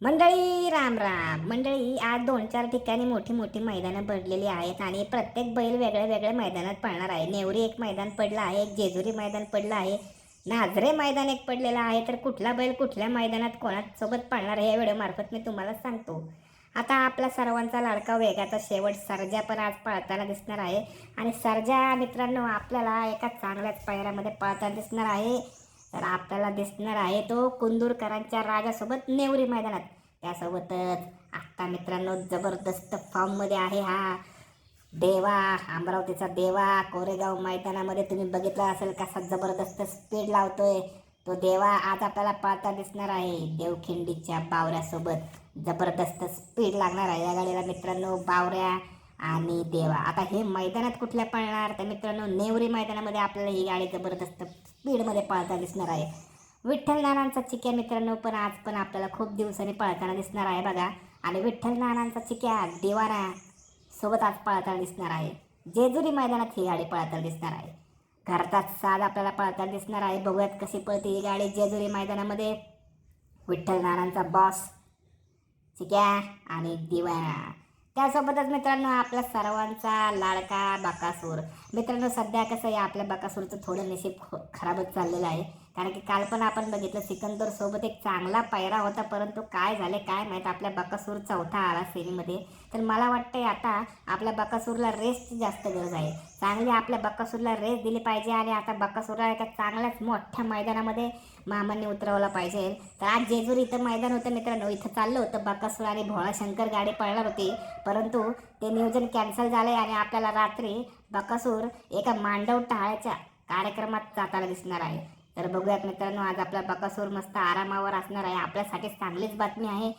मंडळी राम राम मंडळी, आज 2-4 ठिकाणी मोठी मोठी मैदानं पडलेली आहेत आणि प्रत्येक बैल वेगळ्या वेगळ्या मैदानात पडणार आहे. नेवरी एक मैदान पडलं आहे, एक जेजुरी मैदान पडलं आहे, नाझरे मैदान एक पडलेलं आहे. तर कुठला बैल कुठल्या मैदानात कोणासोबत पडणार आहे या व्हिडिओमार्फत मी तुम्हाला सांगतो. आता आपला सर्वांचा लाडका वेगाचा शेवट सर्जा पण आज पळताना दिसणार आहे आणि सर्जा मित्रांनो आपल्याला एका चांगल्याच पायऱ्यामध्ये पळताना दिसणार आहे. तर आपल्याला दिसणार आहे तो कुंदूरकरांच्या राजासोबत नेवरी मैदानात. त्यासोबतच आत्ता मित्रांनो जबरदस्त फॉर्ममध्ये आहे हा देवा, अमरावतीचा देवा. कोरेगाव मैदानामध्ये तुम्ही बघितला असेल कसा जबरदस्त स्पीड लावतोय तो देवा. आज आपल्याला पाळता दिसणार आहे देवखिंडीच्या बावऱ्यासोबत. जबरदस्त स्पीड लागणार आहे या गाडीला मित्रांनो, बावऱ्या आणि देवा. आता हे मैदानात कुठल्या पळणार तर मित्रांनो नेवरी मैदानामध्ये आपल्याला ही गाडी जबरदस्त स्पीडमध्ये पळताना दिसणार आहे. विठ्ठल नानांचा चिक्या मित्रांनो पण आज पण आपल्याला खूप दिवसांनी पळताना दिसणार आहे बघा. आणि विठ्ठल नानांचा चिक्या दिवाना सोबत आज पळताना दिसणार आहे. जेजुरी मैदानात ही गाडी पळताना दिसणार आहे. घरचाच साज आपल्याला पळताना दिसणार आहे. बघूयात कशी पळते ही गाडी जेजुरी मैदानामध्ये. विठ्ठल नानांचा बॉस चिक्या आणि दिवाना. त्यासोबतच मित्रांनो आपल्या सर्वांचा लाडका बकासूर. मित्रांनो सध्या कसं आहे आपल्या बकासूरचं थोडं नशीब खराबच चाललेलं आहे. कारण की काल पण आपण बघितलं सिकंदर सोबत एक चांगला पायरा होता, परंतु काय झाले काय माहीत आपल्या बकासूर चौथा आला सेमीमध्ये. तर मला वाटतंय आता आपल्या बकासूरला रेसची जास्त गरज आहे. चांगली आपल्या बकासूरला रेस दिली पाहिजे आणि आता बकासूरला एका चांगल्याच मोठ्या मैदानामध्ये मामांनी उतरवला पाहिजे. तर आज जेजुरी इथं मैदान होतं मित्रांनो, इथं चाललं होतं बकासूर आणि भोळाशंकर गाडी पळणार होती, परंतु ते नियोजन कॅन्सल झाले आणि आपल्याला रात्री बकासूर एका मांडव टाळ्याच्या कार्यक्रमात जाताना दिसणार आहे. तर बघूयात मित्रांनो आज आपला बकासूर मस्त आरामावर असणार आहे. आपल्यासाठी चांगलीच बातमी आहे